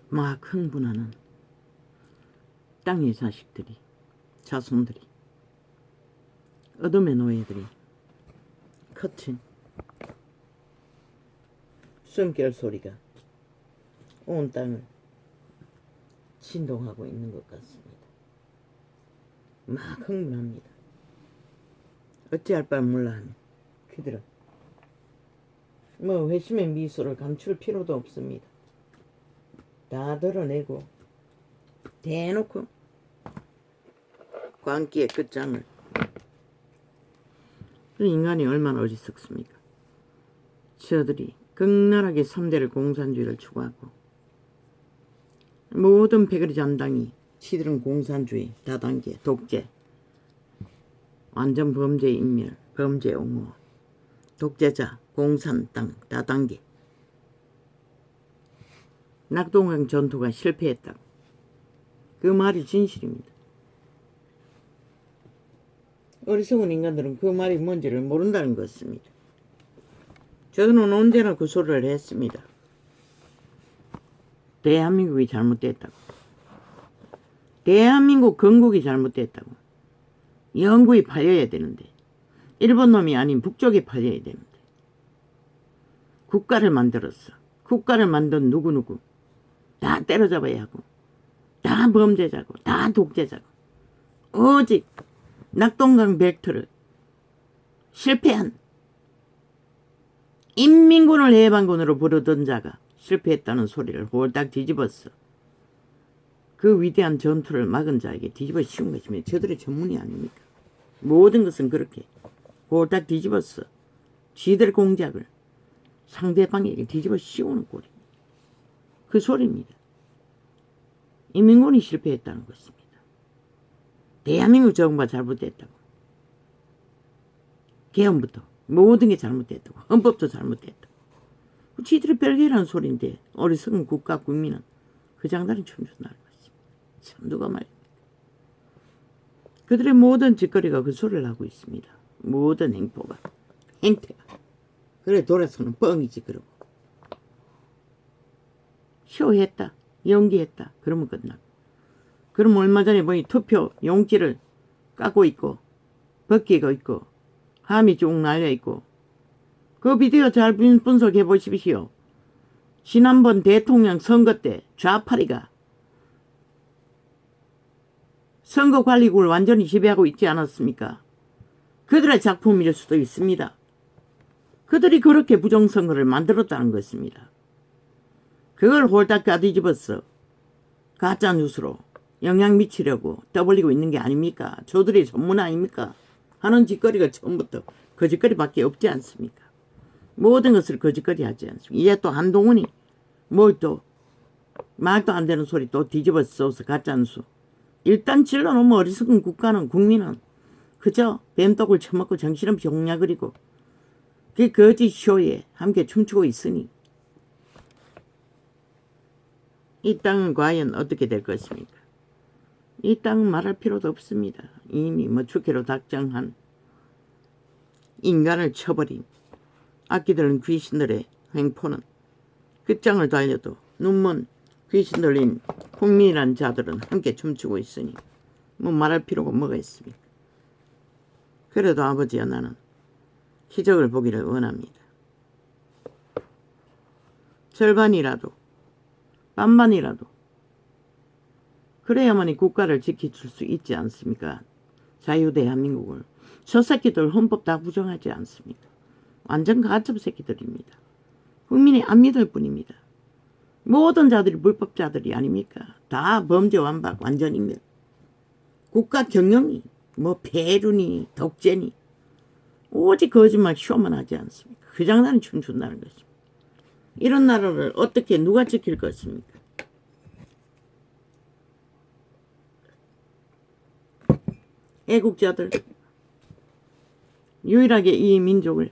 막 흥분하는 땅의 자식들이, 자손들이, 어둠의 노예들이 거친 숨결 소리가 온 땅을 진동하고 있는 것 같습니다. 막 흥분합니다. 어찌할 바를 몰라 하는 그들은 뭐 회심의 미소를 감출 필요도 없습니다. 다 드러내고 대놓고 광기의 끝장을. 인간이 얼마나 어리석습니까? 저들이 극렬하게 3대를 공산주의를 추구하고 모든 패거리 잔당이 치들은 공산주의, 다단계, 독재, 완전 범죄 인멸, 범죄 옹호, 독재자, 공산당, 다단계. 낙동강 전투가 실패했다고. 그 말이 진실입니다. 어리석은 인간들은 그 말이 뭔지를 모른다는 것입니다. 저는 언제나 그 소리를 했습니다. 대한민국이 잘못됐다고. 대한민국 건국이 잘못됐다고. 영국이 팔려야 되는데, 일본 놈이 아닌 북쪽이 팔려야 되는데, 국가를 만들었어. 국가를 만든 누구누구 다 때려잡아야 하고, 다 범죄자고, 다 독재자고, 오직 낙동강 벡터를 실패한 인민군을 해방군으로 부르던 자가 실패했다는 소리를 홀딱 뒤집었어. 그 위대한 전투를 막은 자에게 뒤집어 씌운 것입니다. 저들의 전문이 아닙니까? 모든 것은 그렇게 홀딱 뒤집었어. 지들 공작을 상대방에게 뒤집어 씌우는 꼴입니다. 그 소리입니다. 인민군이 실패했다는 것입니다. 대한민국 정부가 잘못됐다고. 개헌부터 모든 게 잘못됐다고. 헌법도 잘못됐다고. 지들이 별개라는 소리인데 어리석은 국가 국민은 그 장단이 춤춘다는 것입니다. 참 누가 말입니까? 그들의 모든 짓거리가 그 소리를 하고 있습니다. 모든 행태가. 그래 돌아서는 뻥이지. 그러고 쇼했다, 연기했다, 그러면 끝나고. 그럼 얼마 전에 보니 투표 용지를 까고 있고 벗기고 있고 함이 쭉 날려있고, 그 비디오 잘 분석해 보십시오. 지난번 대통령 선거 때 좌파리가 선거관리국을 완전히 지배하고 있지 않았습니까? 그들의 작품일 수도 있습니다. 그들이 그렇게 부정선거를 만들었다는 것입니다. 그걸 홀딱 까뒤집어서 가짜뉴스로 영향 미치려고 떠벌리고 있는 게 아닙니까? 저들의 전문 아닙니까? 하는 짓거리가 처음부터 거짓거리밖에 없지 않습니까? 모든 것을 거짓거리 하지 않습니까? 이제 또 한동훈이 뭘 또 말도 안 되는 소리 또 뒤집어 써서 가짜뉴스. 일단 질러놓으면 어리석은 국가는, 국민은 그저 뱀떡을 처먹고 정신없이 홍야그리고 그 거짓 쇼에 함께 춤추고 있으니 이 땅은 과연 어떻게 될 것입니까? 이 땅은 말할 필요도 없습니다. 이미 죽기로 작정한 인간을 쳐버린 악기들은 귀신들의 횡포는 끝장을 달려도 눈먼 귀신 들린 국민이란 자들은 함께 춤추고 있으니 뭐 말할 필요가 뭐가 있습니까? 그래도 아버지야, 나는 기적을 보기를 원합니다. 절반이라도 반반이라도 그래야만이 국가를 지켜줄 수 있지 않습니까? 자유대한민국을. 저 새끼들 헌법 다 부정하지 않습니다. 완전 가짜 새끼들입니다. 국민이 안 믿을 뿐입니다. 모든 자들이 불법자들이 아닙니까? 다 범죄 완박, 완전 인멸. 국가 경영이 뭐 폐륜이 독재니 오직 거짓말 쇼만 하지 않습니까? 그 장난은 춤춘다는 것입니다. 이런 나라를 어떻게 누가 지킬 것입니까? 애국자들, 유일하게 이 민족을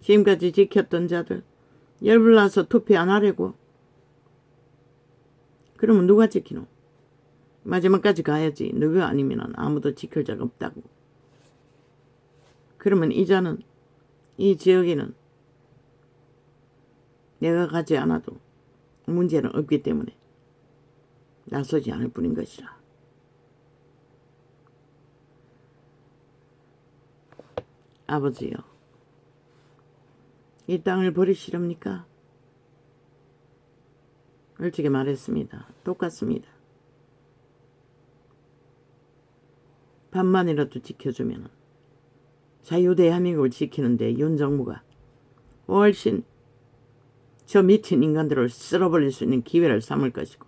지금까지 지켰던 자들, 열불나서 투표 안 하려고? 그러면 누가 지키노? 마지막까지 가야지. 너가 아니면 아무도 지킬 자가 없다고. 그러면 이자는 이 지역에는 내가 가지 않아도 문제는 없기 때문에 나서지 않을 뿐인 것이라. 아버지요, 이 땅을 버리시렵니까? 솔직히 말했습니다. 똑같습니다. 반만이라도 지켜주면 자유대한민국을 지키는데 윤 정부가 훨씬 저 밑인 인간들을 쓸어버릴 수 있는 기회를 삼을 것이고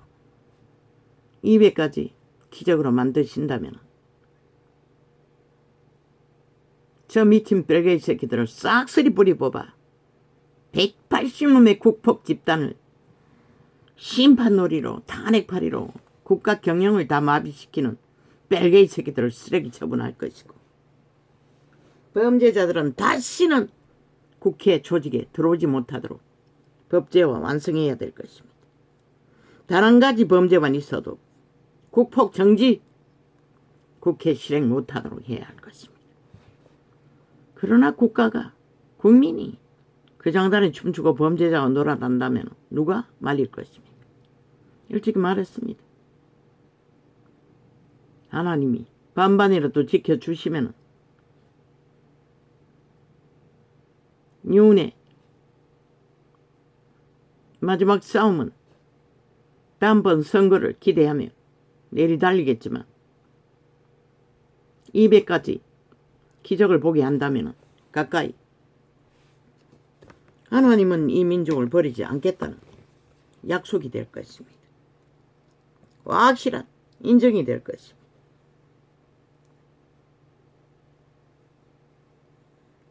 200까지 기적으로 만드신다면 저 밑인 뺄개이 새끼들을 싹쓸이 뿌리 뽑아 180놈의 국폭 집단을 심판놀이로 탄핵팔이로 국가 경영을 다 마비시키는 뺄개이 새끼들을 쓰레기 처분할 것이고 범죄자들은 다시는 국회 조직에 들어오지 못하도록 법제화 완성해야 될 것입니다. 단 한 가지 범죄만 있어도 국폭 정지, 국회 실행 못하도록 해야 할 것입니다. 그러나 국가가, 국민이 그 장단에 춤추고 범죄자와 놀아단다면 누가 말릴 것입니까? 일찍 말했습니다. 하나님이 반반이라도 지켜주시면 윤의 마지막 싸움은 다음번 선거를 기대하며 내리달리겠지만 200까지 기적을 보게 한다면 가까이 하나님은 이 민족을 버리지 않겠다는 약속이 될 것입니다. 확실한 인정이 될 것입니다.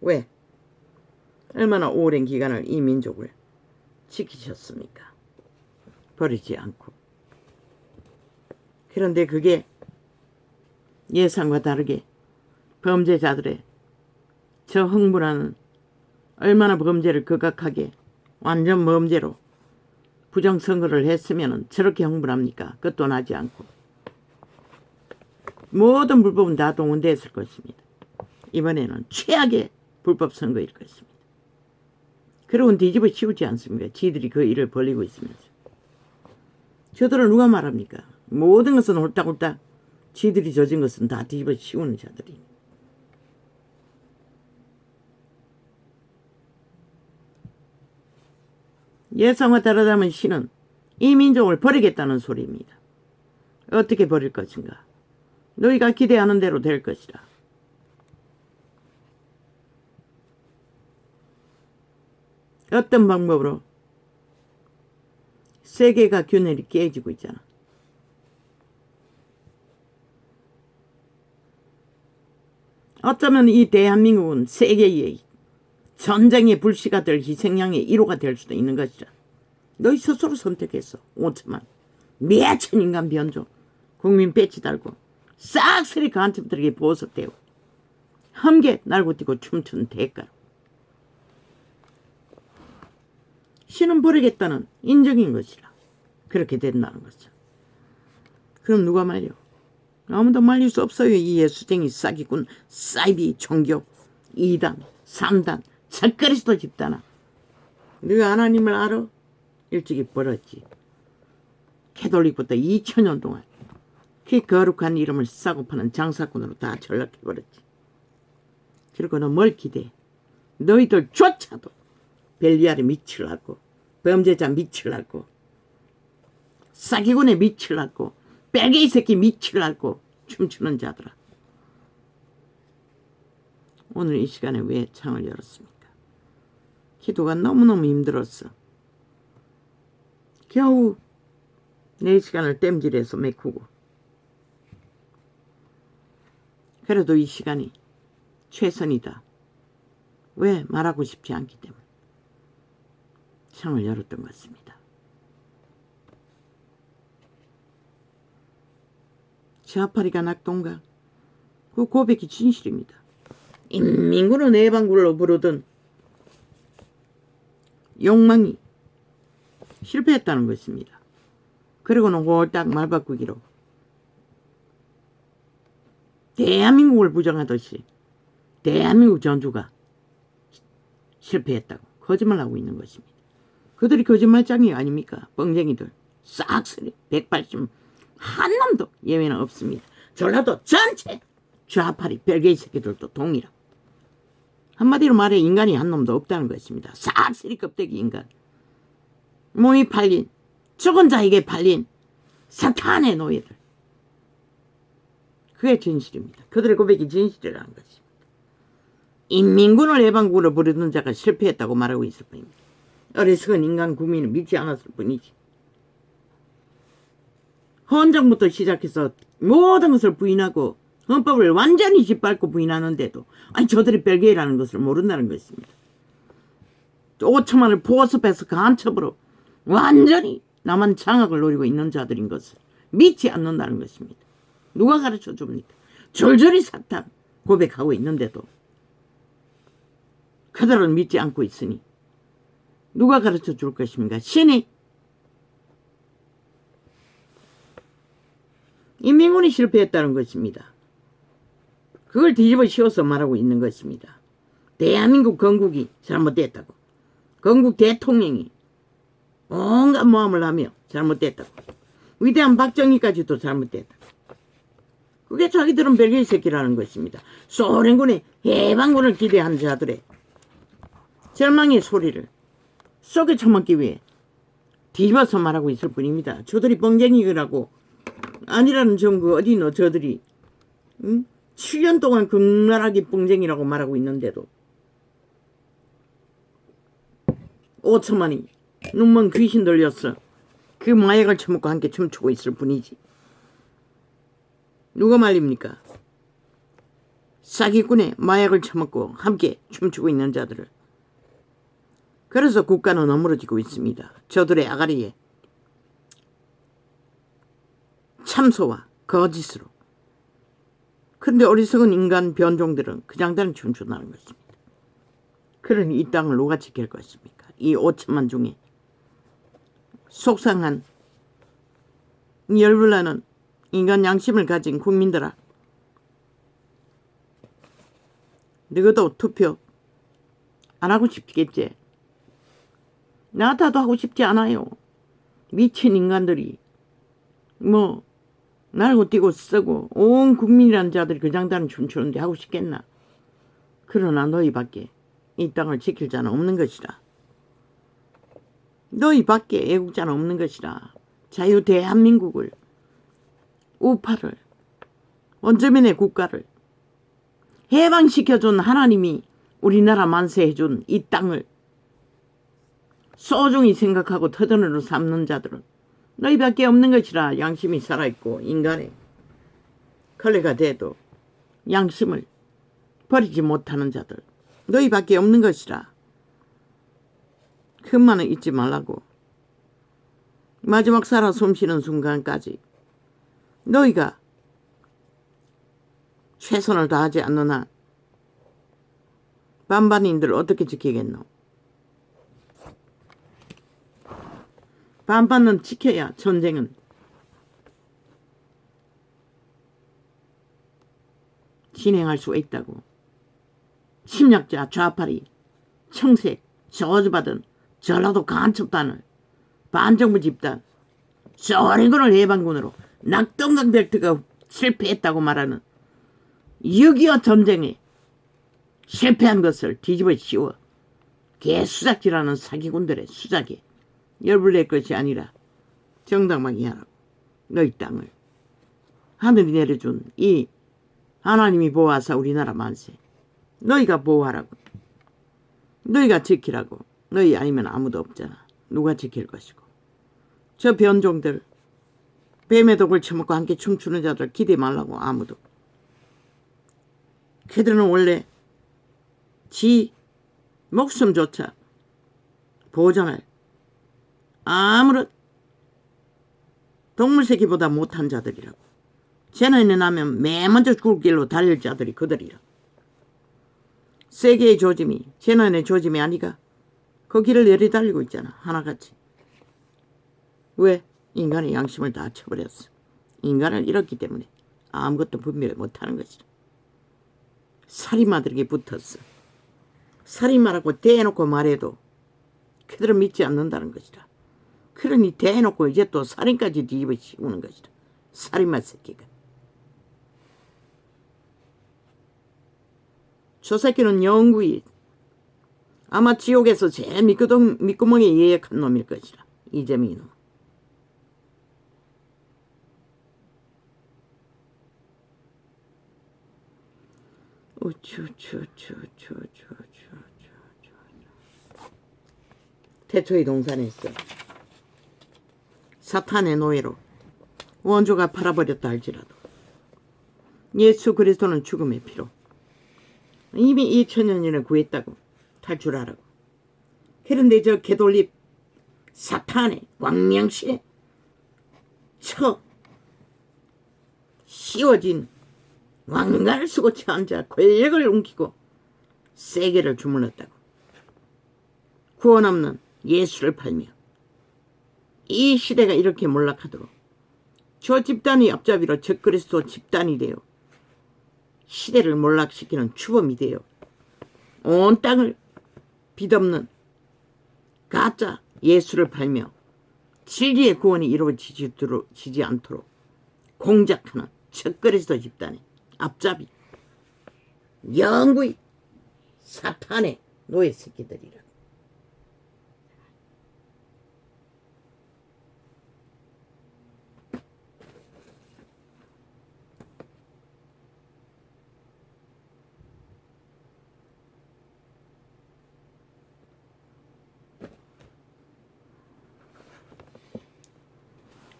왜? 얼마나 오랜 기간을 이 민족을 지키셨습니까? 버리지 않고. 그런데 그게 예상과 다르게 범죄자들의 저 흥분하는 얼마나 범죄를 극악하게 완전 범죄로 부정선거를 했으면 저렇게 흥분합니까? 그것도 나지 않고 모든 불법은 다 동원됐을 것입니다. 이번에는 최악의 불법 선거일 것입니다. 그러고는 뒤집어 씌우지 않습니까? 지들이 그 일을 벌리고 있으면서. 저들을 누가 말합니까? 모든 것은 홀딱홀딱 지들이 저진 것은 다 뒤집어 씌우는 자들이. 예상과 다르다면 신은 이 민족을 버리겠다는 소리입니다. 어떻게 버릴 것인가? 너희가 기대하는 대로 될 것이라. 어떤 방법으로? 세계가 균열이 깨지고 있잖아. 어쩌면 이 대한민국은 세계의 전쟁의 불씨가 될 희생양의 1호가 될 수도 있는 것이라. 너희 스스로 선택했어. 5천만 매천 인간 변종 국민 배치 달고 싹쓸이 간첩들에게 보석되고 함께 날고 뛰고 춤춘 대가로 신은 버리겠다는 인정인 것이라. 그렇게 된다는 거죠. 그럼 누가 말려? 아무도 말릴 수 없어요. 이 예수쟁이 사기꾼 사이비 종교 2단 3단 적그리스도 집단아. 네가 하나님을 알아? 일찍이 버렸지. 캐톨릭부터 2000년 동안 그 거룩한 이름을 싸고 파는 장사꾼으로 다 전락해버렸지. 그리고 너 뭘 기대해? 너희들조차도 벨리알에 미칠라고, 범죄자 미칠라고, 사기꾼에 미칠라고, 뺄개이 새끼 미칠라고 춤추는 자들아. 오늘 이 시간에 왜 창을 열었습니까? 기도가 너무너무 힘들었어. 겨우 4시간을 땜질해서 메꾸고. 그래도 이 시간이 최선이다. 왜? 말하고 싶지 않기 때문에 창을 열었던 것 같습니다. 좌파리가 낙동강 그 고백이 진실입니다. 인민군은 내방굴로 부르던 욕망이 실패했다는 것입니다. 그리고는 홀딱 말 바꾸기로 대한민국을 부정하듯이 대한민국 전투가 실패했다고 거짓말하고 있는 것입니다. 그들이 거짓말장이 아닙니까? 뻥쟁이들 싹쓸이 180 한 놈도 예외는 없습니다. 전라도 전체 좌파리 별개의 새끼들도 동일하고 한마디로 말해 인간이 한 놈도 없다는 것입니다. 싹쓸이 껍데기 인간 몸이 팔린 죽은 자에게 팔린 사탄의 노예들 그게 진실입니다. 그들의 고백이 진실이라는 것입니다. 인민군을 해방군으로 부르던 자가 실패했다고 말하고 있을 뿐입니다. 어리석은 인간 국민을 믿지 않았을 뿐이지. 헌정부터 시작해서 모든 것을 부인하고 헌법을 완전히 짓밟고 부인하는데도 아니 저들이 별개라는 것을 모른다는 것입니다. 5천만을 보습해서 간첩으로 완전히 남한 장악을 노리고 있는 자들인 것을 믿지 않는다는 것입니다. 누가 가르쳐 줍니까? 졸졸이 사탄 고백하고 있는데도 그들은 믿지 않고 있으니 누가 가르쳐 줄 것입니까? 신이 인민군이 실패했다는 것입니다. 그걸 뒤집어 씌워서 말하고 있는 것입니다. 대한민국 건국이 잘못됐다고. 건국 대통령이 온갖 모함을 하며 잘못됐다고. 위대한 박정희까지도 잘못됐다고. 그게 자기들은 별개의 새끼라는 것입니다. 소련군의 해방군을 기대한 자들의 절망의 소리를 속에 처먹기 위해 뒤집어서 말하고 있을 뿐입니다. 저들이 뻥쟁이라고 아니라는 정부 어디 있노 저들이 7년 동안 극렬하게 뻥쟁이라고 말하고 있는데도 5천만이 눈먼 귀신 들렸어. 그 마약을 처먹고 함께 춤추고 있을 뿐이지. 누가 말립니까? 사기꾼의 마약을 처먹고 함께 춤추고 있는 자들을. 그래서 국가는 어무러지고 있습니다. 저들의 아가리에 참소와 거짓으로. 그런데 어리석은 인간 변종들은 그냥 다른 춤춘다는 것입니다. 그러니 이 땅을 누가 지킬 것입니까? 이 5천만 중에 속상한 열불나는 인간 양심을 가진 국민들아, 너희도 투표 안 하고 싶겠지? 나 같아도 하고 싶지 않아요. 미친 인간들이 날고 뛰고 쓰고 온 국민이라는 자들이 그냥 다른 춤추는데 하고 싶겠나? 그러나 너희밖에 이 땅을 지킬 자는 없는 것이라. 너희밖에 애국자는 없는 것이라. 자유 대한민국을, 우파를, 원주민의 국가를 해방시켜준 하나님이 우리나라 만세해준 이 땅을 소중히 생각하고 터전으로 삼는 자들은 너희밖에 없는 것이라. 양심이 살아있고 인간의 걸레가 돼도 양심을 버리지 못하는 자들 너희밖에 없는 것이라. 큰말은 잊지 말라고. 마지막 살아 숨쉬는 순간까지 너희가 최선을 다하지 않는 한 반반인들 어떻게 지키겠노? 반반은 지켜야 전쟁은 진행할 수가 있다고. 침략자, 좌파리, 청색, 저주받은 전라도 간첩단을 반정부 집단, 소련군을 해방군으로 낙동강 벨트가 실패했다고 말하는 6.25 전쟁에 실패한 것을 뒤집어 씌워 개수작질하는 사기꾼들의 수작에 열불낼 것이 아니라 정당하게 하라고. 너희 땅을 하늘이 내려준 이 하나님이 보호하사 우리나라 만세 너희가 보호하라고. 너희가 지키라고. 너희 아니면 아무도 없잖아. 누가 지킬 것이고. 저 변종들 뱀의 독을 처먹고 함께 춤추는 자들 기대 말라고. 아무도. 그들은 원래 지 목숨조차 보장할 아무런 동물새끼보다 못한 자들이라고. 재난이 나면 맨 먼저 죽을 길로 달릴 자들이 그들이라. 세계의 조짐이 재난의 조짐이 아니가. 그 길을 내리달리고 있잖아. 하나같이. 왜? 인간의 양심을 다 쳐버렸어. 인간을 잃었기 때문에 아무것도 분별을 못하는 것이다. 살인마들에게 붙었어. 살인마라고 대놓고 말해도 그들은 믿지 않는다는 것이다. 그러니 대놓고 이제 또 살인까지 뒤집어 씌우는 것이다. 살인마 새끼가. 저 새끼는 영구히 아마 지옥에서 제일 밑구멍에 예약한 놈일 것이다. 이재명이 놈. 태초의 동산에서 사탄의 노예로 원조가 팔아버렸다 할지라도 예수 그리스도는 죽음의 피로 이미 2000년이나 구했다고 탈출하라고. 그런데 저 개돌립 사탄의 광명실에 씌워진 왕관을 쓰고 앉아 권력을 옮기고 세계를 주물렀다고. 구원 없는 예수를 팔며 이 시대가 이렇게 몰락하도록 저 집단이 앞잡이로 적그리스도 집단이 되어 시대를 몰락시키는 추범이 되어 온 땅을 빛없는 가짜 예수를 팔며 진리의 구원이 이루어지지 않도록 공작하는 적그리스도 집단의 앞잡이 영구히 사탄의 노예 새끼들이라.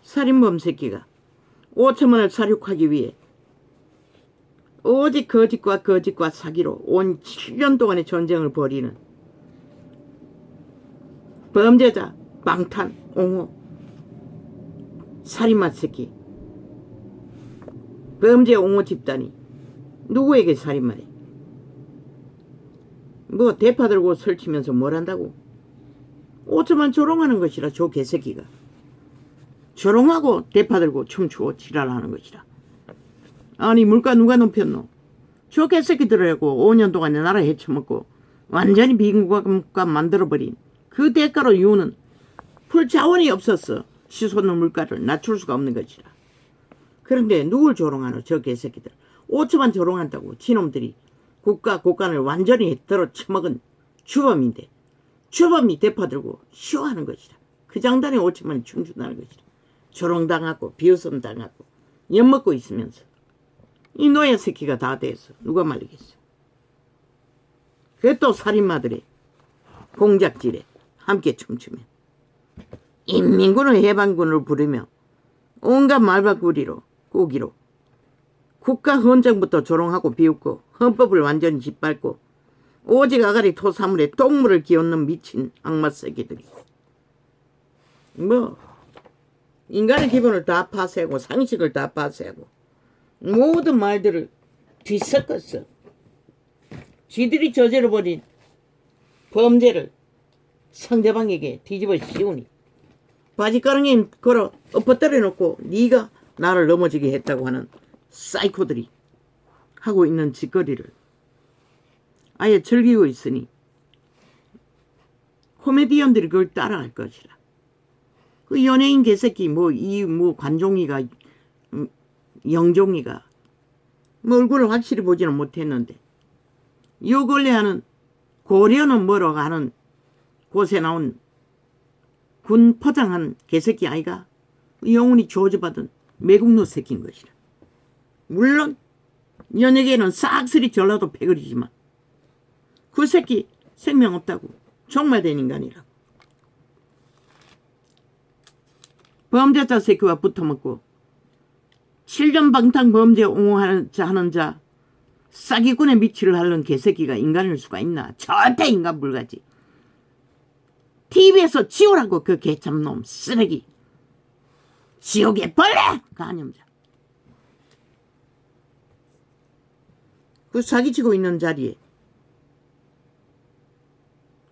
살인범 새끼가 5천만을 사륙하기 위해 오직 거짓과 사기로 온 7년 동안의 전쟁을 벌이는 범죄자, 방탄, 옹호, 살인마 새끼, 범죄 옹호 집단이 누구에게 살인마래? 뭐 대파 들고 설치면서 뭘 한다고? 5천만 조롱하는 것이라. 저 개새끼가 조롱하고 대파 들고 춤추고 지랄하는 것이라. 아니 물가 누가 높였노? 저 개새끼들하고 5년 동안에 나라 헤쳐먹고 완전히 비국가 만들어버린 그 대가로 이유는 풀자원이 없었어. 치솟는 물가를 낮출 수가 없는 것이라. 그런데 누굴 조롱하노? 저 개새끼들 5천만 조롱한다고. 지놈들이 국가를 완전히 들어 쳐먹은 주범인데 주범이 대파 들고 쇼하는 것이라. 그 장단에 5천만이 충준하는 것이라. 조롱당하고 비웃음 당하고 엿먹고 있으면서 이 노예 새끼가 다 돼서 누가 말리겠어. 그게 또 살인마들의 공작질에 함께 춤추며 인민군을 해방군을 부르며 온갖 말바꾸리로 꾸기로 국가 헌정부터 조롱하고 비웃고 헌법을 완전히 짓밟고 오직 아가리 토사물에 똥물을 기웃는 미친 악마 새끼들이 뭐 인간의 기본을 다 파쇄하고 상식을 다 파쇄하고 모든 말들을 뒤섞었어. 지들이 저질러버린 범죄를 상대방에게 뒤집어 씌우니 바지가랑이에 걸어 엎어뜨려 놓고 네가 나를 넘어지게 했다고 하는 사이코들이 하고 있는 짓거리를 아예 즐기고 있으니 코미디언들이 그걸 따라할 것이라. 그 연예인 개새끼 뭐 관종이가 영종이가 뭐 얼굴을 확실히 보지는 못했는데 요 근래 하는 고려는 뭐라고 하는 곳에 나온 군 포장한 개새끼 아이가 영혼이 저주받은 매국노 새끼인 것이라. 물론 연예계는 싹쓸이 전라도 패거리지만 그 새끼 생명 없다고 종말된 인간이라고. 범죄자 새끼와 붙어먹고 7년 방탕 범죄 옹호하는 자 싸기꾼의 미치를 하는 개새끼가 인간일 수가 있나? 절대 인간 불가지. TV에서 지우라고 그 개참놈 쓰레기. 지옥의 벌레! 간염자. 그 사기치고 있는 자리에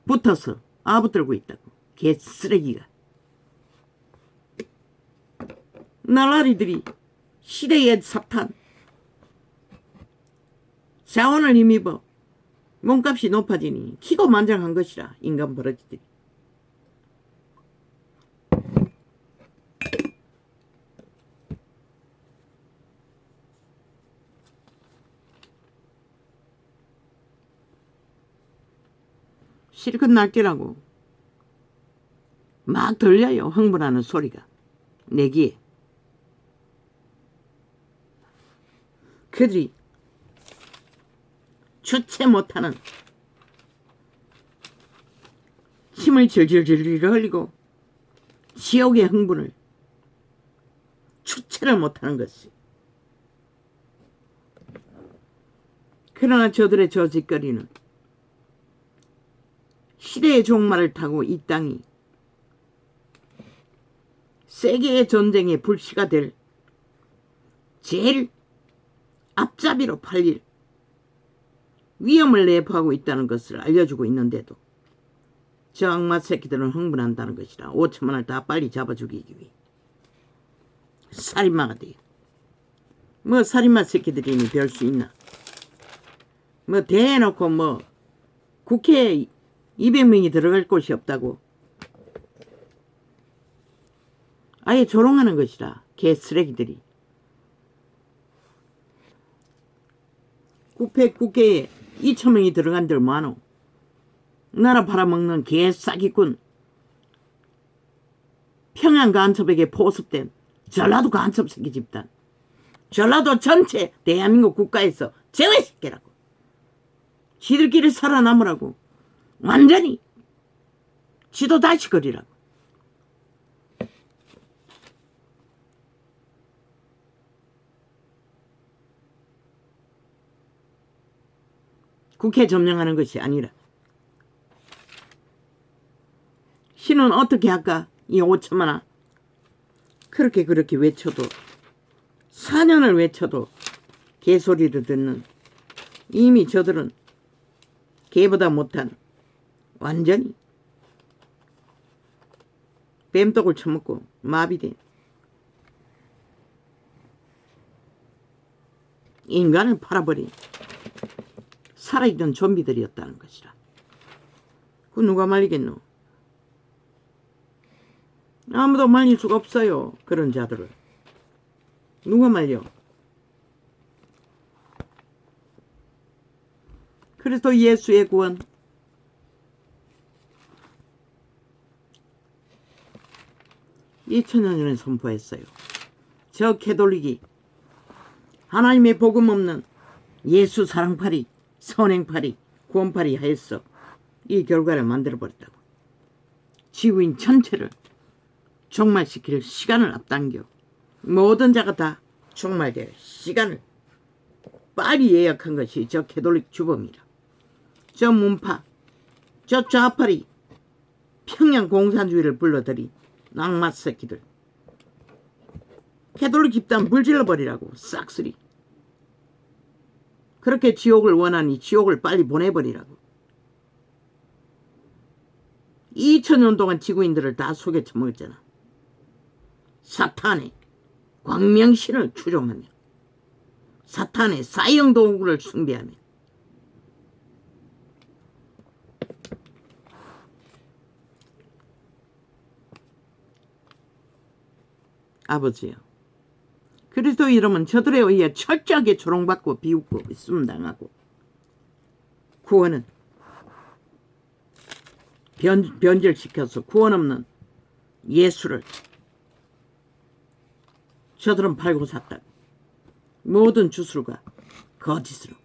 붙어서 아부들고 있다고. 개쓰레기가. 나라리들이 시대의 사탄 자원을 힘입어 몸값이 높아지니 기고만장한 것이라 인간 버러지들이. 실컷 날뛰라고 막 들려요. 흥분하는 소리가 내 귀에. 그들이 주체 못하는 침을 질질질 흘리고 지옥의 흥분을 주체를 못하는 것이. 그러나 저들의 저짓거리는 시대의 종말을 타고 이 땅이 세계의 전쟁의 불씨가 될 제일 앞잡이로 팔릴 위험을 내포하고 있다는 것을 알려주고 있는데도 저 악마 새끼들은 흥분한다는 것이라 5천만 원을 다 빨리 잡아 죽이기 위해 살인마가 돼요. 뭐 살인마 새끼들이니 별 수 있나. 뭐 대놓고 뭐 국회에 200명이 들어갈 곳이 없다고 아예 조롱하는 것이라. 개쓰레기들이. 국회에 2,000명이 들어간 데를 뭐하노. 나라 팔아먹는 개싸기꾼 평양 간첩에게 포섭된 전라도 간첩 새끼 집단. 전라도 전체 대한민국 국가에서 제외시키라고. 지들끼리 살아남으라고. 완전히 지도 다시 그리라고. 국회 점령하는 것이 아니라. 신은 어떻게 할까? 이 5천만 원. 그렇게 외쳐도 4년을 외쳐도 개소리를 듣는, 이미 저들은 개보다 못한 완전히 뱀떡을 처먹고 마비된 인간을 팔아버린 살아있던 좀비들이었다는 것이라. 그 누가 말리겠노? 아무도 말릴 수가 없어요. 그런 자들을. 누가 말려? 그래서 예수의 구원, 2000년 전에 선포했어요. 저 캐톨릭이 하나님의 복음 없는 예수 사랑팔이, 선행팔이, 구원팔이 하였어 이 결과를 만들어버렸다고. 지구인 전체를 종말시킬 시간을 앞당겨 모든 자가 다 종말될 시간을 빨리 예약한 것이 저 캐톨릭 주범이라. 저 문파, 저 좌파리 평양 공산주의를 불러들인 악마 새끼들. 캐톨릭 집단 불질러버리라고. 싹쓸이. 그렇게 지옥을 원하니 지옥을 빨리 보내버리라고. 2000년 동안 지구인들을 다 속여 처먹었잖아. 사탄의 광명신을 추종하며 사탄의 사형도구를 숭배하며 아버지요, 그리스도 이름은 저들에 의해 철저하게 조롱받고 비웃고 있음당하고, 구원은 변절시켜서 구원 없는 예수를 저들은 팔고 샀다. 모든 주술과 거짓으로.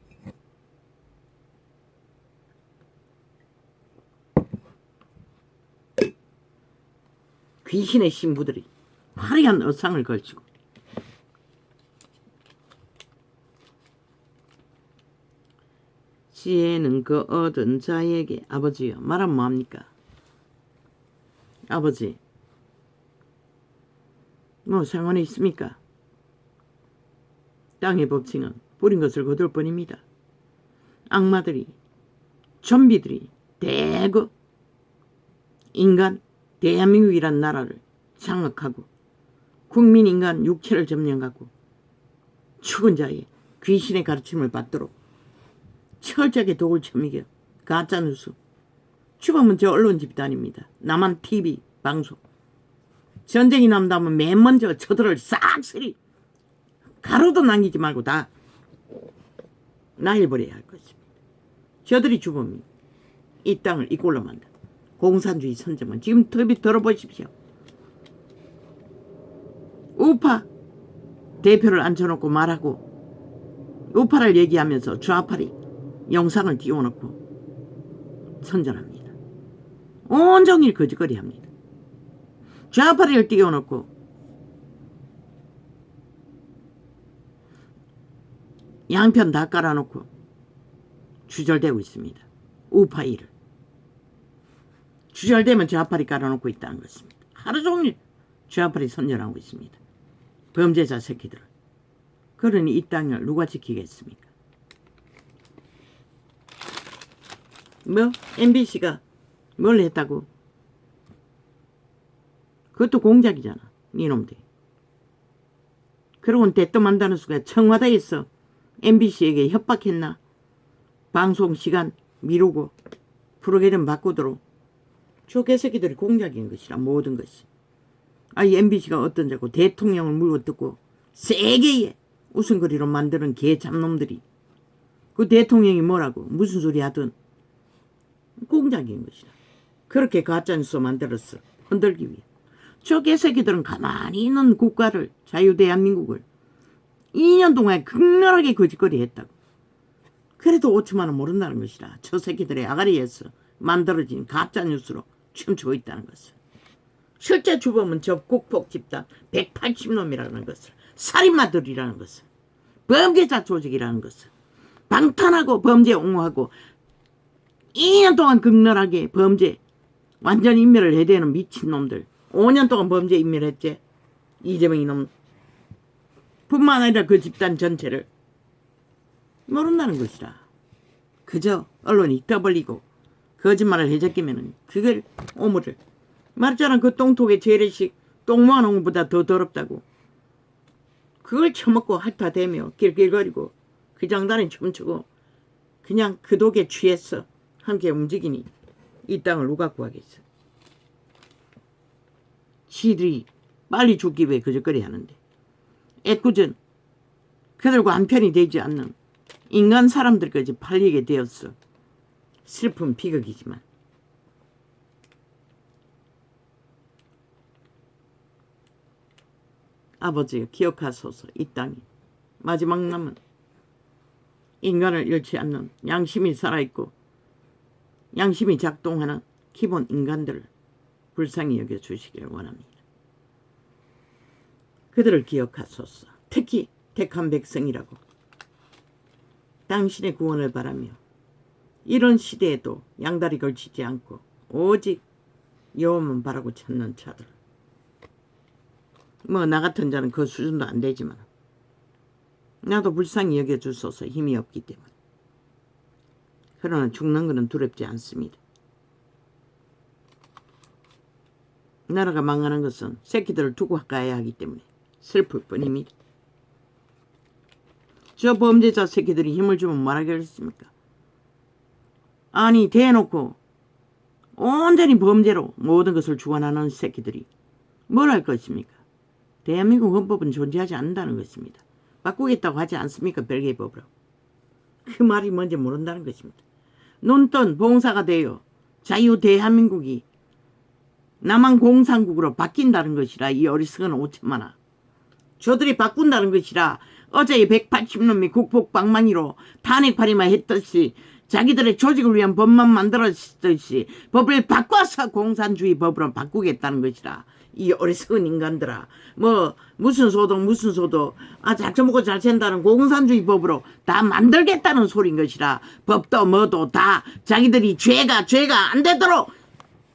귀신의 신부들이 화려한 의상을 걸치고 지혜는 그 얻은 자에게. 아버지요, 말하면 뭐합니까? 아버지, 뭐 상관이 있습니까? 땅의 법칙은 뿌린 것을 거둘 뿐입니다. 악마들이, 좀비들이 대거 인간 대한민국이란 나라를 장악하고 국민 인간 육체를 점령하고 죽은 자의 귀신의 가르침을 받도록 철저하게 독을 쳐먹여 가짜뉴스 주범은 저 언론 집단입니다. 남한 TV 방송 전쟁이 난다면 맨 먼저 저들을 싹쓸이 가로도 남기지 말고 다 날려버려야 할 것입니다. 저들이 주범이 이 땅을 이꼴로 만든 공산주의 선점은 지금 톱이 들어보십시오. 우파 대표를 앉혀놓고 말하고 우파를 얘기하면서 좌파리 영상을 띄워놓고 선전합니다. 온종일 거짓거리합니다. 좌파리를 띄워놓고 양편 다 깔아놓고 주절되고 있습니다. 우파이를 주절되면 좌파리 깔아놓고 있다는 것입니다. 하루 종일 좌파리 선전하고 있습니다. 범죄자 새끼들을. 그러니 이 땅을 누가 지키겠습니까? 뭐 MBC가 뭘 했다고? 그것도 공작이잖아. 이놈들. 그러고는 대또 만다는 수가 청와대에서 MBC에게 협박했나? 방송시간 미루고 프로그램 바꾸도록. 저 개새끼들이 공작인 것이라 모든 것이. 이 MBC가 어떤 자고 대통령을 물어뜯고 세계에 웃음거리로 만드는 개 잡놈들이 그 대통령이 뭐라고 무슨 소리 하든 공작인 것이라. 그렇게 가짜뉴스 만들었어. 흔들기 위해. 저 개새끼들은 가만히 있는 국가를 자유대한민국을 2년 동안 극렬하게 거짓거리 했다고. 그래도 5천만 원 모른다는 것이라. 저 새끼들의 아가리에서 만들어진 가짜뉴스로 춤추고 있다는 것을. 실제 주범은 접국폭 집단 180놈이라는 것을. 살인마들이라는 것을. 범죄자 조직이라는 것을. 방탄하고 범죄 옹호하고 2년 동안 극렬하게 범죄 완전 인멸을 해대는 미친놈들. 5년 동안 범죄 인멸했지. 이재명 이놈 뿐만 아니라 그 집단 전체를 모른다는 것이라. 그저 언론이 떠벌리고 거짓말을 해적기면은 그걸 오물을 말했잖아. 그 똥톡의 재래식 똥 모아놓은 것보다 더 더럽다고. 그걸 처먹고 핥아대며 길길거리고 그 장단에 춤추고 그냥 그 독에 취해서 함께 움직이니 이 땅을 누가 구하겠어. 지들이 빨리 죽기 위해 거짓거리 하는데 애꿎은 그들과 한편이 되지 않는 인간 사람들까지 팔리게 되었어. 슬픈 비극이지만. 아버지여 기억하소서. 이 땅이 마지막 남은 인간을 잃지 않는 양심이 살아있고 양심이 작동하는 기본 인간들을 불쌍히 여겨주시길 원합니다. 그들을 기억하소서. 특히 택한 백성이라고. 당신의 구원을 바라며 이런 시대에도 양다리 걸치지 않고 오직 여호와만 바라고 찾는 자들. 뭐 나 같은 자는 그 수준도 안 되지만 나도 불쌍히 여겨주소서. 힘이 없기 때문에. 그러나 죽는 것은 두렵지 않습니다. 나라가 망하는 것은 새끼들을 두고 가야 하기 때문에 슬플 뿐입니다. 저 범죄자 새끼들이 힘을 주면 뭐라겠습니까? 아니 대놓고 온전히 범죄로 모든 것을 주관하는 새끼들이 뭘 할 것입니까? 대한민국 헌법은 존재하지 않는다는 것입니다. 바꾸겠다고 하지 않습니까? 벨기에 법으로. 그 말이 뭔지 모른다는 것입니다. 눈뜬 봉사가 되어 자유 대한민국이 남한 공산국으로 바뀐다는 것이라. 이 어리석은 5천만원. 저들이 바꾼다는 것이라. 어제의 180놈이 국폭방망이로 탄핵파리만 했듯이 자기들의 조직을 위한 법만 만들었듯이 법을 바꿔서 공산주의 법으로 바꾸겠다는 것이라. 이 어리석은 인간들아. 뭐 무슨 소득 잘 처먹고 잘 샌다는 공산주의 법으로 다 만들겠다는 소린 것이라. 법도 뭐도 다 자기들이 죄가 안 되도록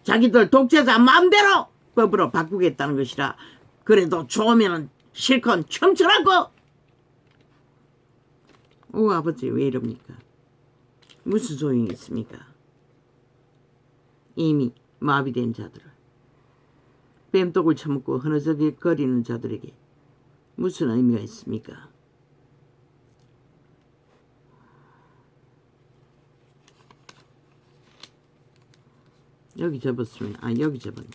자기들 독재자 마음대로 법으로 바꾸겠다는 것이라. 그래도 좋으면 실컷 춤추라고. 오 아버지 왜 이럽니까? 무슨 소용이 있습니까? 이미 마비된 자들을, 뱀독을 처먹고 흐느적거리는 자들에게 무슨 의미가 있습니까? 여기 접었으면, 여기 접었네.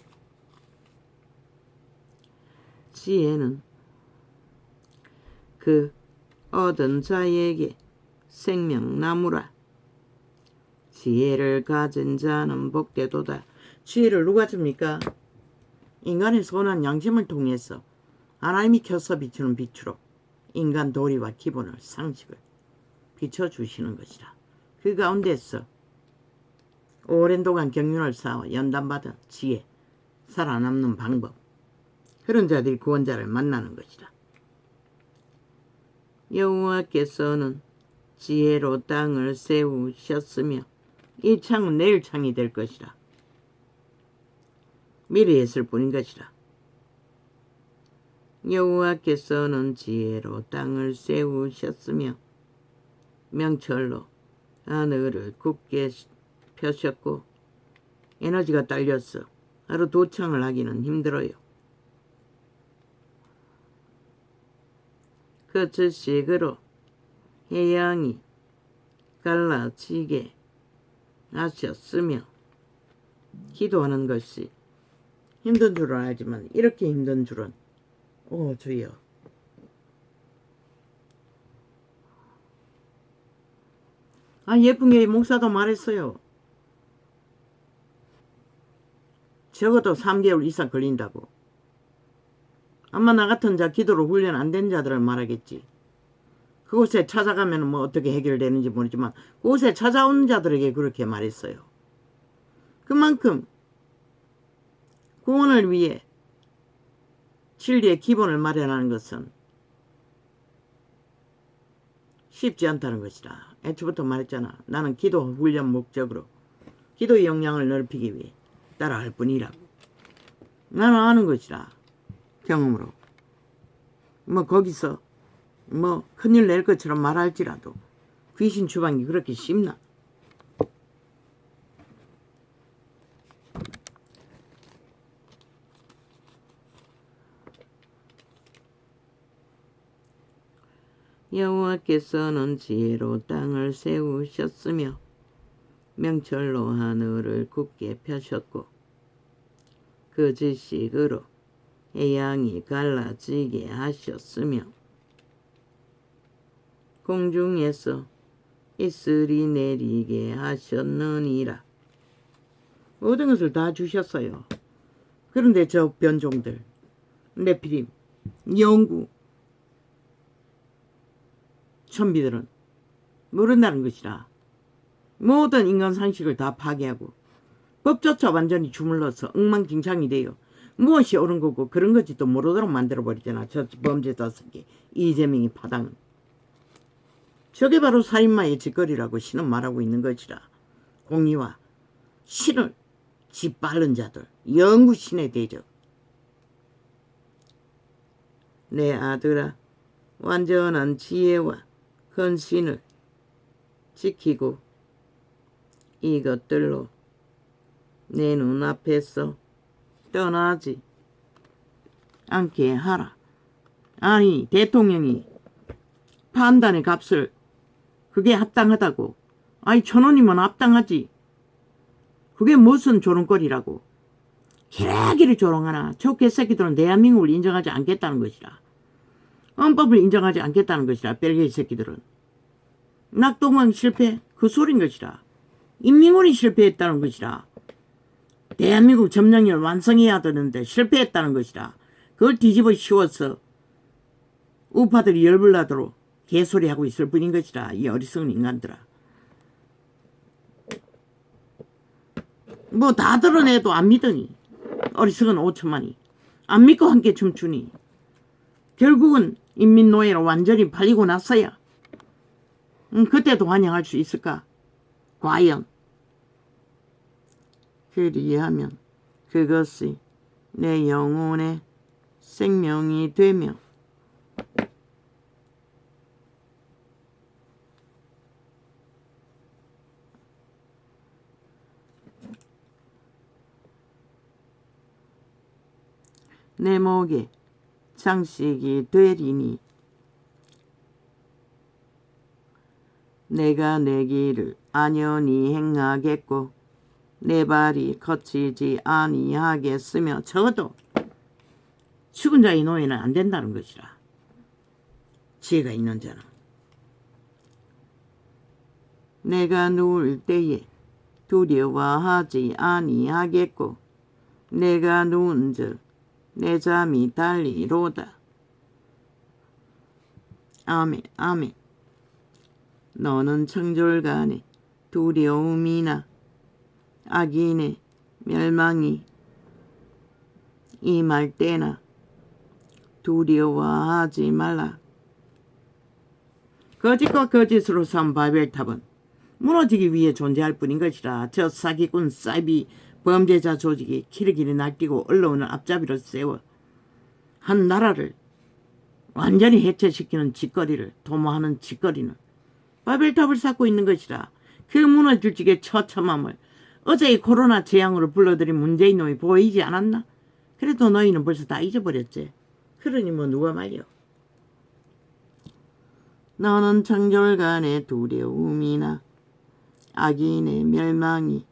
지혜는 그 얻은 자에게 생명나무라. 지혜를 가진 자는 복되도다. 지혜를 누가 줍니까? 인간의 선한 양심을 통해서 하나님이 켜서 비추는 빛으로 인간 도리와 기본을, 상식을 비춰주시는 것이라. 그 가운데서 오랜 동안 경륜을 쌓아 연단받은 지혜, 살아남는 방법, 그런 자들이 구원자를 만나는 것이라. 여호와께서는 지혜로 땅을 세우셨으며 이 창은 내일 창이 될 것이라. 미리 했을 뿐인 것이라. 여호와께서는 지혜로 땅을 세우셨으며 명철로 하늘을 굳게 펴셨고, 에너지가 딸려서 하루 두 창을 하기는 힘들어요. 그 즉식으로 해양이 갈라지게 하셨으며, 기도하는 것이 힘든 줄은 알지만 이렇게 힘든 줄은, 주여, 예쁜게 목사도 말했어요. 적어도 3개월 이상 걸린다고. 아마 나 같은 자, 기도로 훈련 안 된 자들을 말하겠지. 그곳에 찾아가면 뭐 어떻게 해결되는지 모르지만 그곳에 찾아온 자들에게 그렇게 말했어요. 그만큼 구원을 위해 진리의 기본을 마련하는 것은 쉽지 않다는 것이다. 애초부터 말했잖아. 나는 기도 훈련 목적으로 기도의 역량을 넓히기 위해 따라할 뿐이라고. 나는 아는 것이라. 경험으로. 거기서 큰일 낼 것처럼 말할지라도 귀신 추방이 그렇게 쉽나? 여호와께서는 지혜로 땅을 세우셨으며 명철로 하늘을 굳게 펴셨고, 그 지식으로 해양이 갈라지게 하셨으며 공중에서 이슬이 내리게 하셨느니라. 모든 것을 다 주셨어요. 그런데 저 변종들, 네피림, 영구, 천비들은 모른다는 것이라. 모든 인간 상식을 다 파괴하고 법조차 완전히 주물러서 엉망진창이 돼요. 무엇이 옳은 거고 그런 거지 또 모르도록 만들어버리잖아. 저 범죄 5개, 이재명이 파당은. 저게 바로 살인마의 짓거리라고 신은 말하고 있는 것이라. 공의와 신을 짓밟는 자들, 영구신의 대적. 내 아들아, 완전한 지혜와 헌신을 지키고 이것들로 내 눈앞에서 떠나지 않게 하라. 아니, 대통령이 판단의 값을, 그게 합당하다고. 1,000원이면 합당하지. 그게 무슨 조롱거리라고. 기라기를 조롱하나. 저 개새끼들은 대한민국을 인정하지 않겠다는 것이라. 헌법을 인정하지 않겠다는 것이라. 벨기에 새끼들은. 낙동강 실패, 그 소린 것이라. 인민군이 실패했다는 것이라. 대한민국 점령을 완성해야 되는데 실패했다는 것이라. 그걸 뒤집어 씌워서 우파들이 열불나도록 개소리하고 있을 뿐인 것이라. 이 어리석은 인간들아. 다 드러내도 안 믿으니. 어리석은 5천만이. 안 믿고 함께 춤추니. 결국은 인민노예로 완전히 팔리고 났어야 그때도 환영할 수 있을까? 과연. 그리하면 그것이 내 영혼의 생명이 되며 내 목에 장식이 되리니 내가 내 길을 안연히 행하겠고 내 발이 거치지 아니하겠으며. 적어도 죽은 자의 노예는 안 된다는 것이라. 지혜가 있는 자는. 내가 누울 때에 두려워하지 아니하겠고 내가 누운즉 내 잠이 달리로다. 아멘. 아멘. 너는 창졸간에 두려움이나 악인의 멸망이 임할 때나 두려워하지 말라. 거짓과 거짓으로 쌓은 바벨탑은 무너지기 위해 존재할 뿐인 것이라. 저 사기꾼 사이비 범죄자 조직이 키르기를 날뛰고 올라오는 앞잡이를 세워 한 나라를 완전히 해체시키는 짓거리를 도모하는 짓거리는 바벨탑을 쌓고 있는 것이라. 그 무너질 적의 처참함을 어제의 코로나 재앙으로 불러들인 문재인 놈이 보이지 않았나? 그래도 너희는 벌써 다 잊어버렸지. 그러니 뭐 누가 말려. 너는 창졸간의 두려움이나 악인의 멸망이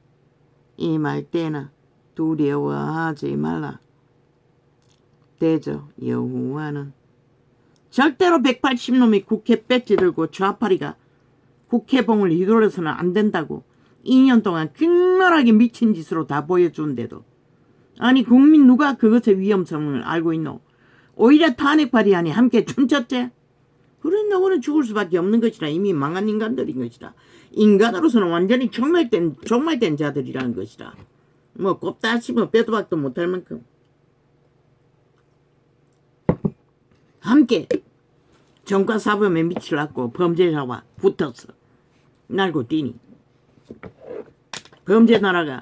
임할 때나 두려워하지 말라. 대저 여호와는 절대로 180놈이 국회 배지 들고 좌파리가 국회봉을 휘둘러서는 안 된다고 2년 동안 극렬하게 미친 짓으로 다 보여준데도 아니 국민 누가 그것의 위험성을 알고 있노? 오히려 탄핵 발의안이 함께 춤췄지? 그런 너는 죽을 수밖에 없는 것이라. 이미 망한 인간들인 것이라. 인간으로서는 완전히 종말된 자들이라는 것이라. 뭐 꼽다 씹어 빼도 박도 못할 만큼 함께 정과 사범에 미치려고 범죄자와 붙어서 날고 뛰니 범죄 나라가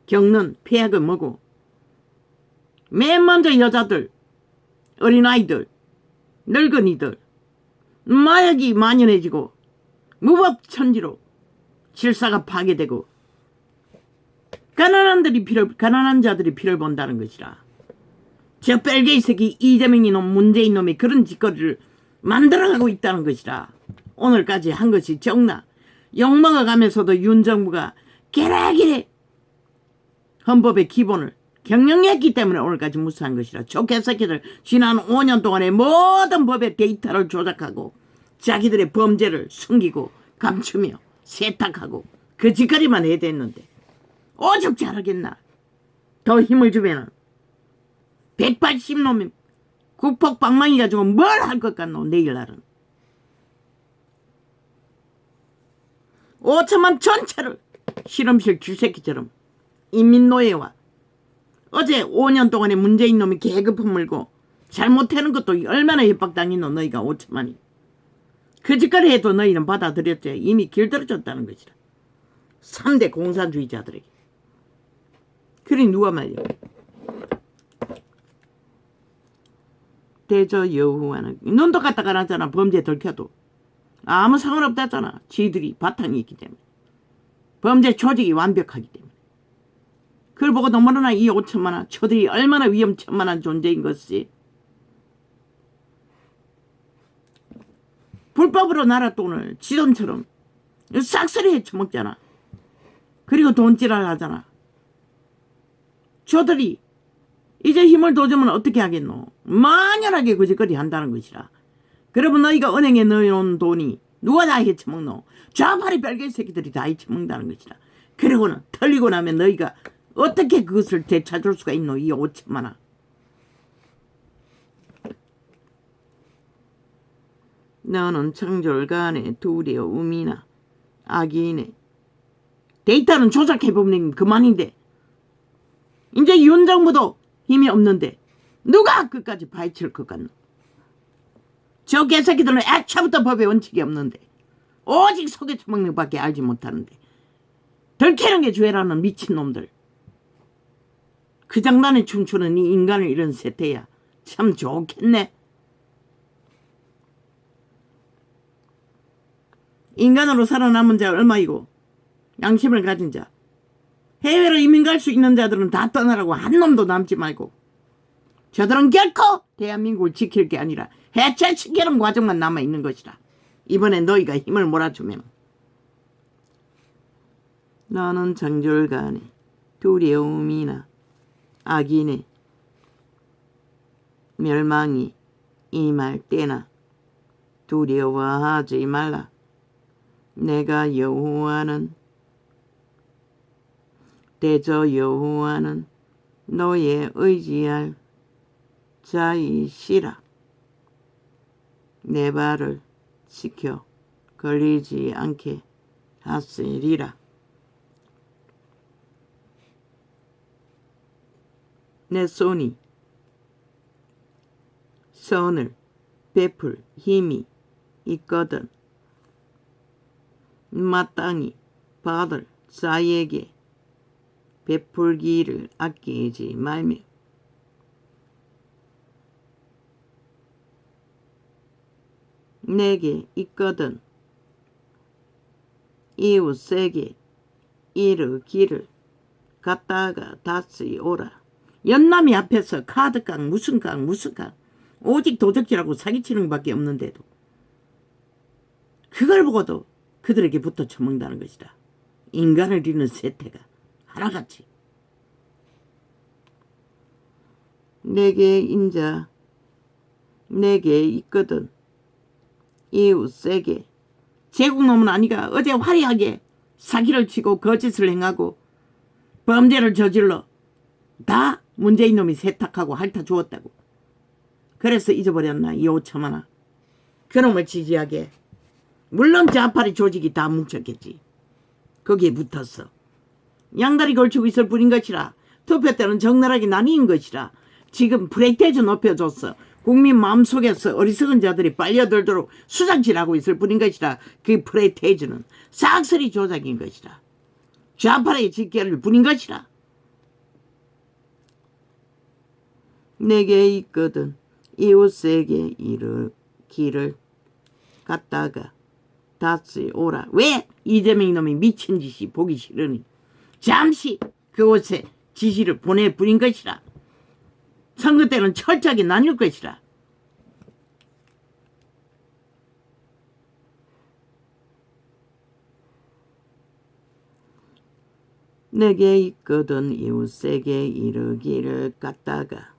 겪는 폐악은 뭐고? 맨 먼저 여자들, 어린아이들, 늙은이들, 마약이 만연해지고 무법천지로 질서가 파괴되고 가난한 자들이 피를 본다는 것이라. 저 뺄개이 새끼 이재명이 놈 문재인 놈이 그런 짓거리를 만들어가고 있다는 것이라. 오늘까지 한 것이 적나. 욕먹어가면서도 윤 정부가 게레게레 헌법의 기본을 경영했기 때문에 오늘까지 무사한 것이라. 저 개새끼들 지난 5년 동안의 모든 법의 데이터를 조작하고 자기들의 범죄를 숨기고 감추며 세탁하고 그 짓거리만 해야 됐는데 오죽 잘하겠나. 더 힘을 주면은 180놈이 국폭방망이 가지고 뭘 할 것 같노. 내일날은 5천만 전체를 실험실 쥐새끼처럼 인민노예와 어제 5년 동안에 문재인 놈이 계급품 물고 잘못하는 것도 얼마나 협박당했노. 너희가 5천만이 그 짓거리 해도 너희는 받아들였지. 이미 길들어졌다는 것이라. 3대 공산주의자들에게. 그러니 누가 말이야. 대저 여호와는 눈도 갖다가 나잖아. 범죄 들켜도 아무 상관없다잖아. 지들이 바탕이 있기 때문에. 범죄 조직이 완벽하기 때문에. 그걸 보고 너무나 이 5천만원 저들이 얼마나 위험천만한 존재인 것이. 불법으로 나라 돈을 지돈처럼 싹쓸이 헤쳐먹잖아. 그리고 돈지랄 하잖아. 저들이 이제 힘을 더 주면 어떻게 하겠노? 만연하게 그 짓거리 한다는 것이라. 그러면 너희가 은행에 넣어놓은 돈이 누가 다 헤쳐먹노? 좌파리 별개 새끼들이 다 헤쳐먹는다는 것이라. 그러고는 털리고 나면 너희가 어떻게 그것을 되찾을 수가 있노? 이 5천만원. 너는 창졸간의 두려움이나 악인의 데이터는 조작해보면 그만인데 이제 윤 정부도 힘이 없는데 누가 끝까지 파헤칠 것 같노? 저 개새끼들은 애초부터 법에 원칙이 없는데 오직 속에 처먹는 밖에 알지 못하는데 들키는 게 죄라는 미친놈들. 그 장난에 춤추는 이 인간을 이런 세태야. 참 좋겠네. 인간으로 살아남은 자 얼마이고 양심을 가진 자 해외로 이민 갈 수 있는 자들은 다 떠나라고 한 놈도 남지 말고 저들은 결코 대한민국을 지킬 게 아니라 해체시키는 과정만 남아있는 것이라. 이번에 너희가 힘을 몰아주면 너는 창졸간에 두려움이나 악인의 멸망이 임할 때나 두려워하지 말라. 내가 여호와는 대저 여호와는 너의 의지할 자이시라. 내 발을 지켜 걸리지 않게 하시리라. 내 손이 선을 베풀 힘이 있거든 마땅히 받을 자에게 베풀기를 아끼지 말며 내게 있거든 이웃에게 이르기를 갔다가 다시 오라. 연남이 앞에서 카드깡 무슨 깡 오직 도적질하고 사기치는 것밖에 없는데도 그걸 보고도 그들에게 붙어 처먹는다는 것이다. 인간을 잃는 세태가 하나같이. 내게 인자 내게 있거든 이웃에게 제국놈은 아니가 어제 화려하게 사기를 치고 거짓을 행하고 범죄를 저질러 다 문재인 놈이 세탁하고 핥아주었다고. 그래서 잊어버렸나 이 5천만원. 그놈을 지지하게. 물론 좌파리 조직이 다 뭉쳤겠지. 거기에 붙었어. 양다리 걸치고 있을 뿐인 것이라. 투표 때는 적나라하게 나뉜 것이라. 지금 브레이크테이즈 높여줬어. 국민 마음속에서 어리석은 자들이 빨려들도록 수장질하고 있을 뿐인 것이라. 그 브레이크테이즈는 싹쓸이 조작인 것이라. 좌파리 직계를 뿐인 것이라. 내게 있거든 이웃에게 길을 갔다가 다시 오라. 왜? 이재명 놈이 미친 짓이 보기 싫으니 잠시 그곳에 지시를 보내버린 것이라. 선거 때는 철저하게 나뉠 것이라. 내게 있거든 이웃에게 이르기를 갔다가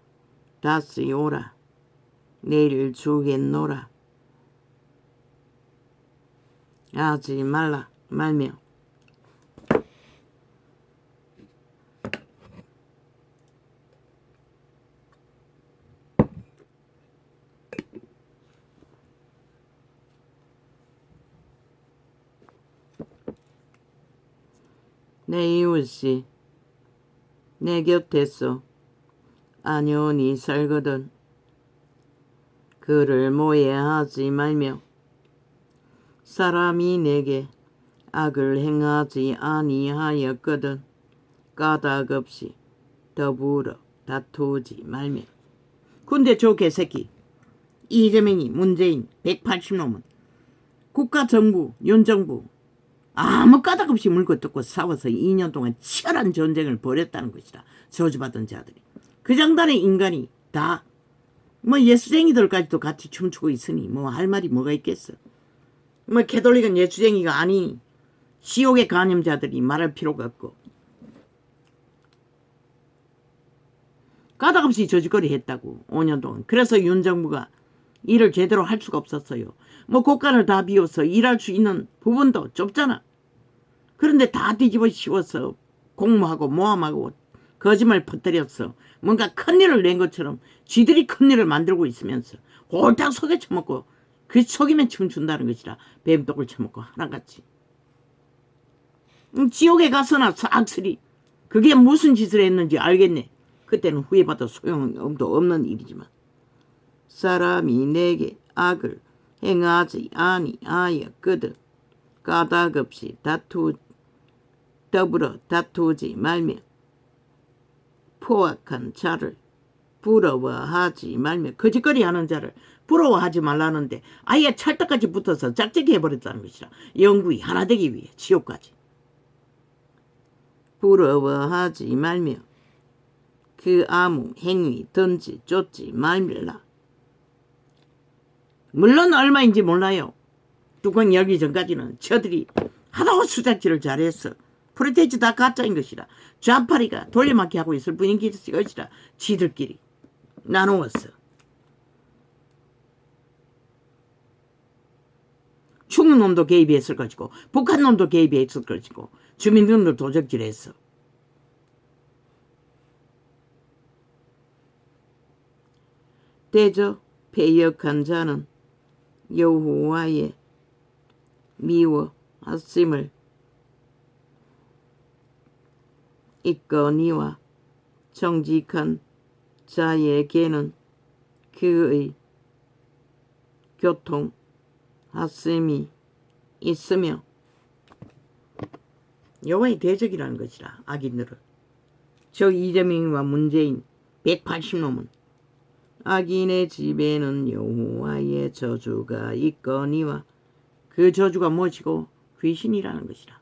다시 오라. 내일 주겠노라. 하지 말며 내 이웃이 내 곁에서 안연히 살거든 그를 모해하지 말며 사람이 내게 악을 행하지 아니하였거든 까닭없이 더불어 다투지 말며. 근데 저 개새끼 이재명이 문재인 180놈은 국가정부 윤정부 아무 까닭 없이 물고 뜯고 싸워서 2년 동안 치열한 전쟁을 벌였다는 것이다. 저주받은 자들이. 그 장단의 인간이 다 뭐 예수쟁이들까지도 같이 춤추고 있으니 뭐 할 말이 뭐가 있겠어. 뭐 캐톨릭은 예수쟁이가 아니 지옥의 간염자들이 말할 필요가 없고 까닭 없이 저주거리 했다고 5년 동안. 그래서 윤 정부가 일을 제대로 할 수가 없었어요. 뭐 곳간을 다 비워서 일할 수 있는 부분도 좁잖아. 그런데 다 뒤집어 씌워서 공모하고 모함하고 거짓말 퍼뜨렸어. 뭔가 큰일을 낸 것처럼 쥐들이 큰일을 만들고 있으면서 홀딱 속에 처먹고 그 속이면 춤춘다는 것이라. 뱀독을 처먹고 하나같이. 지옥에 가서나 싹쓸이 그게 무슨 짓을 했는지 알겠네. 그때는 후회받아 소용도 없는 일이지만 사람이 내게 악을 행하지 아니하였거든 까닭없이 더불어 다투지 말며 포악한 자를 부러워하지 말며. 거짓거리 하는 자를 부러워하지 말라는데 아예 찰떡같이 붙어서 짝짝이 해버렸다는 것이라. 영구히 하나 되기 위해 지옥까지. 부러워하지 말며 그 아무 행위, 든지, 쫓지 말라. 물론 얼마인지 몰라요. 뚜껑 열기 전까지는 저들이 하도 수작질을 잘했어. 프로테이지 다 가짜인 것이라. 좌파리가 돌려막기 하고 있을 뿐인 것이라. 지들끼리 나누었어. 중국 놈도 개입했을 것이고 북한 놈도 개입했을 것이고 주민들도 도적질했어. 대저 패역한 자는 여호와의 미워하심을 있거니와 정직한 자에게는 그의 교통하심이 있으며 여호와의 대적이라는 것이라. 악인들은 저 이재명과 문재인 180놈은 악인의 집에는 여호와의 저주가 있거니와 그 저주가 무엇이고 귀신이라는 것이라.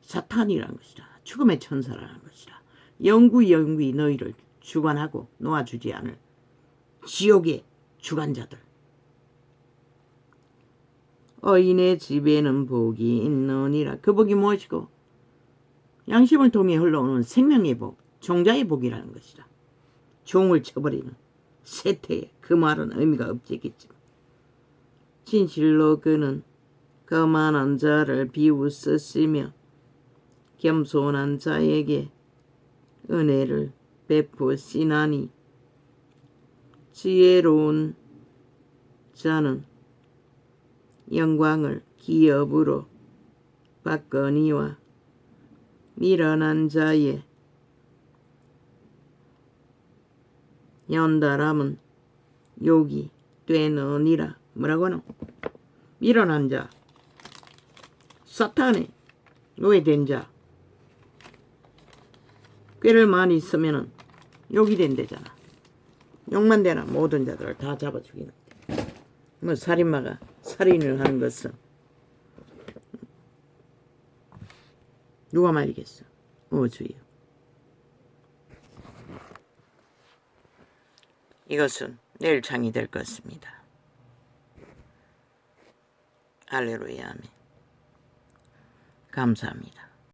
사탄이라는 것이라. 죽음의 천사라는 것이라. 영구히 너희를 주관하고 놓아주지 않을 지옥의 주관자들. 어인의 집에는 복이 있느니라. 그 복이 무엇이고 양심을 통해 흘러오는 생명의 복, 종자의 복이라는 것이라. 종을 쳐버리는 세태에 그 말은 의미가 없겠지만 진실로 그는 거만한 자를 비웃으시며 겸손한 자에게 은혜를 베푸시나니 지혜로운 자는 영광을 기업으로 받거니와 미련한 자의 연달함은 욕이 되느니라. 뭐라고 하노? 미련한 자, 사탄에 노예된 자, 꾀를 많이 쓰면은 욕이 된대잖아. 욕만 되나 모든 자들을 다 잡아 죽이는데. 뭐 살인마가 살인을 하는 것은 누가 말이겠어? 주여. 이것은 내일 창이 될 것입니다. 할렐루야 아멘. 감사합니다.